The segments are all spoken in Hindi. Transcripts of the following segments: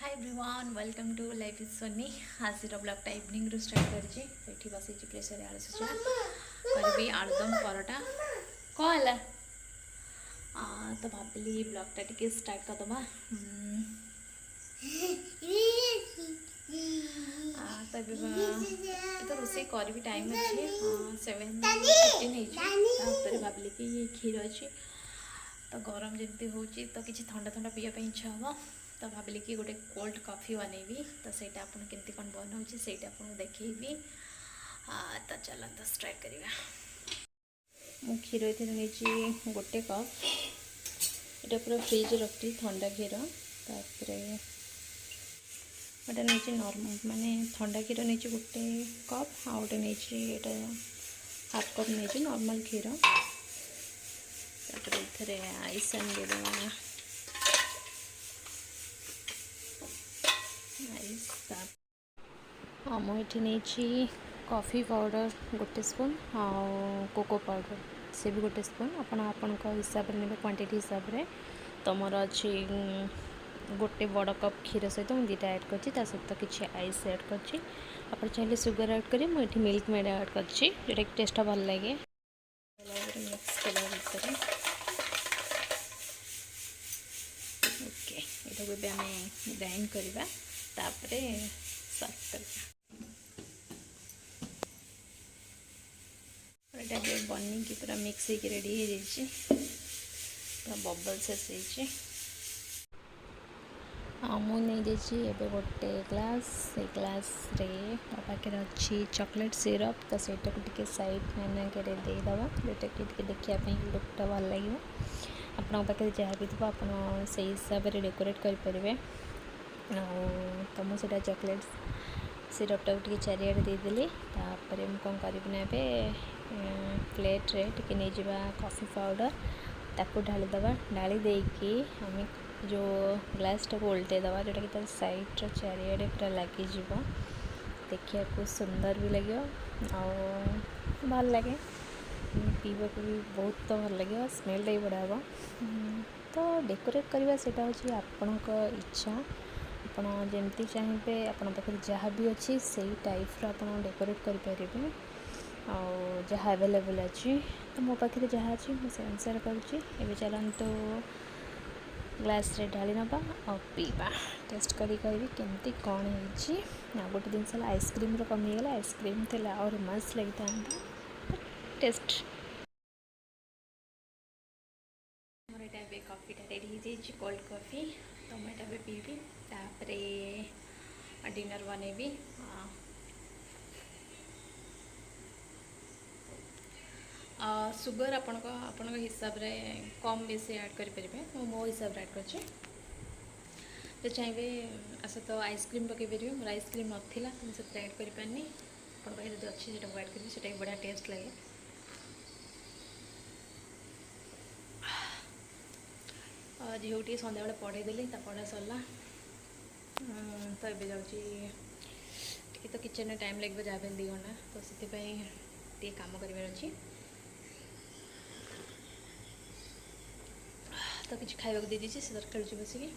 Hi everyone welcome to life is sunny. आज ब्लॉगटा इवनिंग रू स्टार्ट करछि बसी प्रेसर आलू सिझा करबी आलुदम परोटा कौन है तो भाविली ब्लॉगटा टिके स्टार्ट करदमा। तो रोसे करी टाइम अच्छे 7:15 भाविली कि क्षीर अच्छी तो गरम जमी हो तो किसी ठंडा ठंडा पीवाई इच्छा हम तो भाविली कि गोटे कोल्ड कॉफी बनैबी तो सहीटा आपन केमती कौन बनाऊँगी सहीटा आपको देखी। तो चलो तो स्टार्ट करिया। मु क्षीर ये नहीं गोटे कप यहाँ पूरा फ्रिज रखी ठंडा क्षीर तापर गोटे नहीं नॉर्मल माने ठंडा क्षीर नहीं गोटे कप आ गोटे नहीं हाफ कप नहीं नॉर्मल क्षीर तापर ये आइस आनिदेवा मुझे नहीं कॉफ़ी पाउडर गोटे स्पून आ कोको पाउडर से भी गोटे स्पून आपण हिसाब से ने क्वांटिटी हिसाब से तो मोर अच्छी गोटे बड़ कप क्षीर सहित मुझे दुटा ऐड कर सहित किसी आइस ऐड कर चाहिए सुगर ऐड करें मुझे मिल्क मेड ऐड कर टेस्ट भल लगे मिक्स कला भितर ओके ये आम ग्राइंड करवा तापरे सर्व करवा बनी की पूरा मिक्स हो रेडी हो पूरा बबल्स आसी मुझे गोटे ग्लास से ग्लास रे मो पाखे अच्छी चॉकलेट सिरप तो सहीटा को सैड मानक देदेव जोटा कि देखापी लुकटा भल लगे आपण पाखे जहाँ भी थो आप हिसाब से डेकोरेट करें तो मुझे चॉकलेट सिरपटा को चारिआडे देदेली तापर मुझे कौन करी प्लेट रे टिके नहीं जावा कॉफ़ी पाउडर ताको ढालीदवा ढाली देकी आम जो ग्लासटा को उल्टेदवा जोटा कि साइड चारिआडे पूरा लगे देखा को सुंदर भी लगे भल लगे पीवा को भी बहुत तो भल लगे स्मेलटा भी बढ़िया हम तो डेकोरेट करवा से आपण इच्छा आपड़ जमती चाहिए आपण पाखे जहाँ भी अच्छी से टाइप आप डेकोरेट करें जहाँ अवेलेबल अच्छी तो मो पाखे जहाँ अच्छी मुझे अनुसार करुँचे चलते ग्लास रे ढाली नवा और पीवा टेस्ट करी कह केमती कौन हो गोटे जिन आइसक्रीम कमीगला आइसक्रीम थे और मस्त लगी था टेस्ट मोर यहाँ कॉफीटा रेडी हो कोल्ड कॉफी तो मुझे पीबी तापर डिनर बनैबी सुगर आपण हिसाब रे कम बेसी ऐड करें मो हिसाब से ऐड कर चाहिए आस तो आइसक्रीम पकई पारे मोर आइसक्रीम नाला तो मुझे ऐड कर पारे आप जो अच्छी से ऐड करें बढ़िया टेस्ट लगे झील टे सन्ध्या बेले पढ़ेदेली पढ़ा सरला तो ये जाऊँगी तो किचन में टाइम लगे जहाँ भी 2 घंटा तो से काम करार अच्छी तो किसी खावा दे दीजिए से खेलुची बसिकी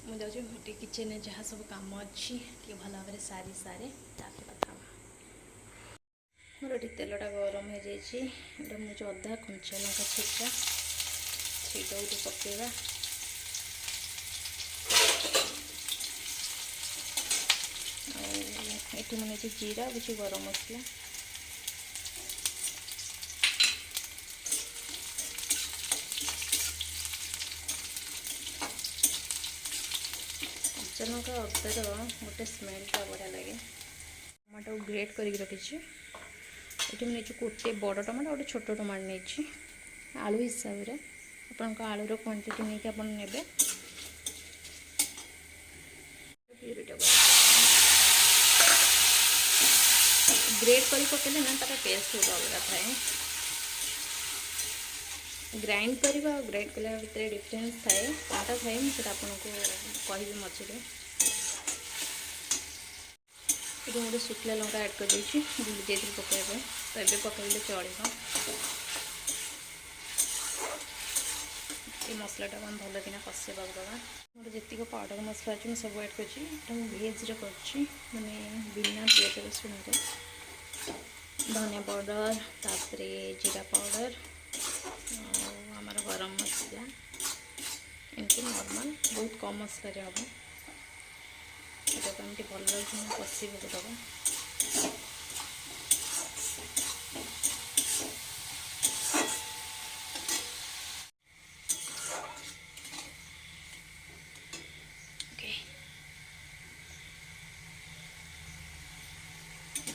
मुझे किचन में जहाँ सब कम अच्छी भल भाव सारी सारे कथा मोर तेलटा गरम हो जाए मुझे अदा कंचा लंका छिटा सीटा पकेगा ये मैंने जीरा किसी गरम मसला लंका अदार गोटे स्मेलटा बढ़िया लगे टमाटो ग्रेट कर रखी ये मुझे गोटे बड़ टमाटो गोटे छोट टमाटो नहीं आलू हिसाब से आप आलूर क्वांटिटी नहीं आप ने ग्रेट कर पकेले ना तार टेस्ट गोटे अलग थाए ग्राइंड करवा और ग्राइंड कला भितर डिफरेन्स थाए कौटा थाए मुझे आपको कहि मझे ये गोटे शुक्ला लंका ऐड कर भूली जाइए पकाइबा तो ये पकड़े चलो मसलाटा हम भल कि कषा दवा मोर जी पाउडर मसला अच्छे सब ऐड कर भेज्रे कर माने बिना पियाज रसुण धनिया पाउडर तापर जीरा पाउडर आमर गरम मसला एमती नॉर्मल बहुत कम मसला हम ये एमती भल कषी दबा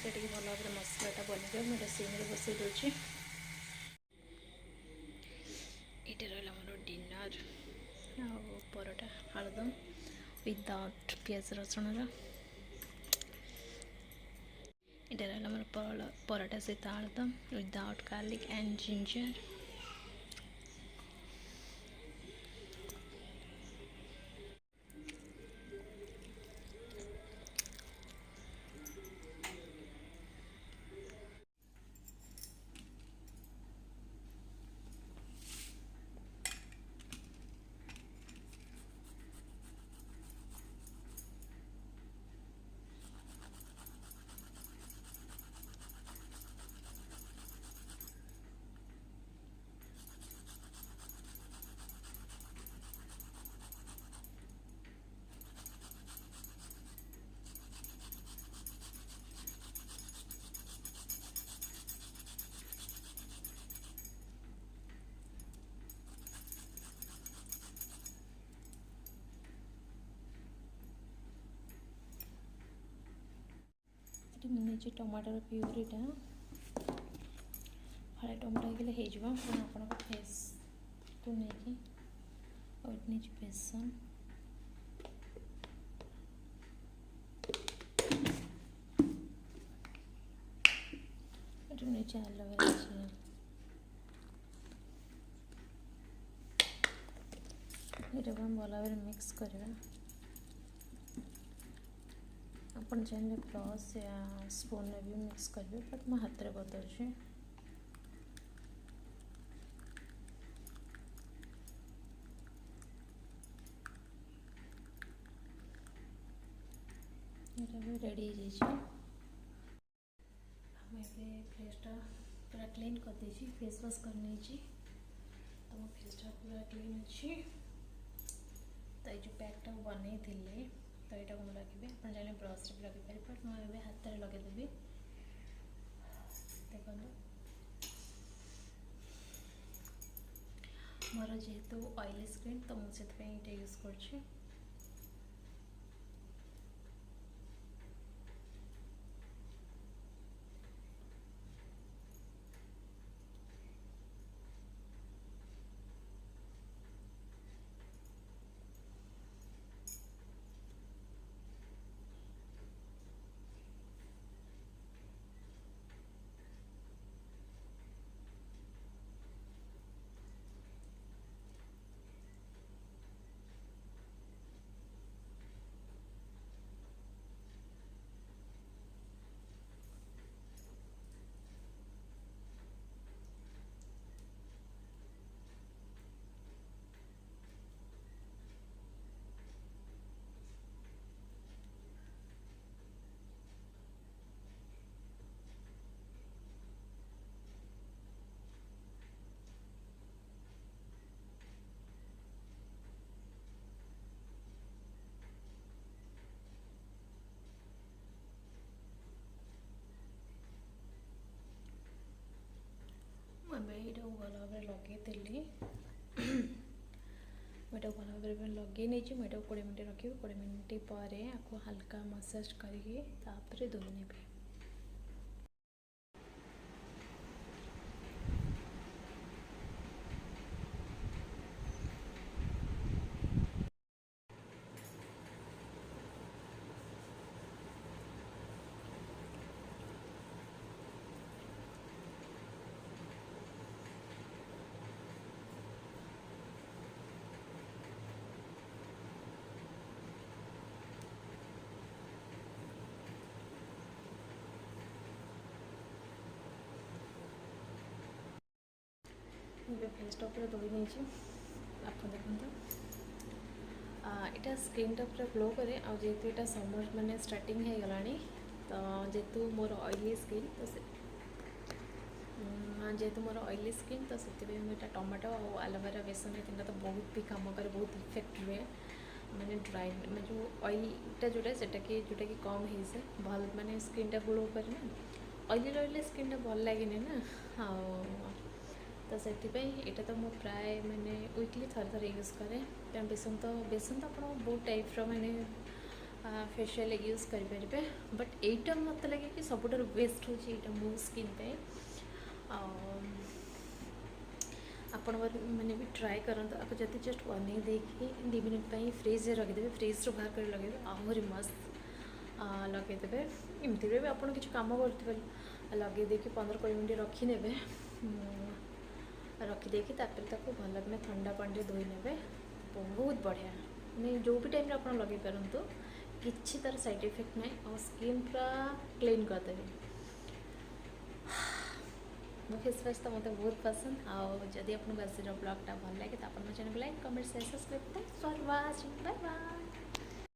टे भल भाव मसलाटा बन मुझे सिम बसई दूसरी ये रहा मोर डिनर आ परोटा आलुदम विदाउट पियाज रसुण ये रहा मोर परोटा सहित aloo dum without garlic and ginger मुझे टमाटर प्यूरीटा हले टमाटो हो आप फेस को लेकिन नहीं बेसन नहीं एलोवेरा जेल ये भल भाव मिक्स करवा अपन चाहिए ब्रश या स्पून भी मिक्स करेंगे बट मैं हाथ में करदे भी रेडी हो फेसटा पूरा क्लीन कर दे फेस वाश करनी तो मो फेसटा पूरा क्लीन अच्छी तो ये जो पैकटा बनई थी तो यहाँ को लगे आप चाहिए ब्रश भी लगे पारे बट मुझे हाथ में लगेदेवी देखो मोर जेहेतु ऑयली स्किन तो मुझे यूज कर ये भल भाव लगे मैं भल भाव लगे नहीं मुझे 20 मिनट रखी 20 मिनट पर आपको हल्का मसाज करके धोई नेबी फेसटा पूरा धोई नहीं देखो यहाँ स्क्रीन टा पूरा ग्लो करे जेहेतु यहाँ समर माने स्टार्टिंग हो गला तो जेहेतु मोर ऑयली स्किन तो जेहेतु मोर ऑयली स्किन तो से मुझे टमाटो और एलोवेरा बेसन ये तो बहुत भी कम करे बहुत इफेक्ट हुए माने ड्राई मैं जो ऑयलटा जोटा कि कम हो से भल माने स्किन टा ग्लो करे ना ऑयली रही स्किन टा भल लगे ना हाँ तो से यहाँ तो मुझे प्राय मैंने वीकली थरे यूज कै कारण बेसन तो आप बहुत टाइप्र मैंने फेशियल यूज करेंगे बट यहीटा मत लगे कि सब बेस्ट हूँ मो स्किन पे आपण मैंने भी ट्राए करते आपको जब जस्ट बन देखिए 2 मिनट फ्रिज रखिदे फ्रिज रू बाहर कर लगे आहरी मस्त लगेदे एमती भी आप किसी कम कर लगे देखिए 15-20 मिनट रखीने रखिदे भल कि ठंडा पानी धोई ने बहुत बढ़िया नहीं जो भी टाइम आप लगे पारतु किसी तार साइड इफेक्ट ना और स्किन पूरा क्लीन करदेवे मो फेस वाश तो मतलब बहुत पसंद आदि आपको आज ब्लॉगटा भल लगे तो आप चैनल को like comment share subscribe thanks for watching bye bye.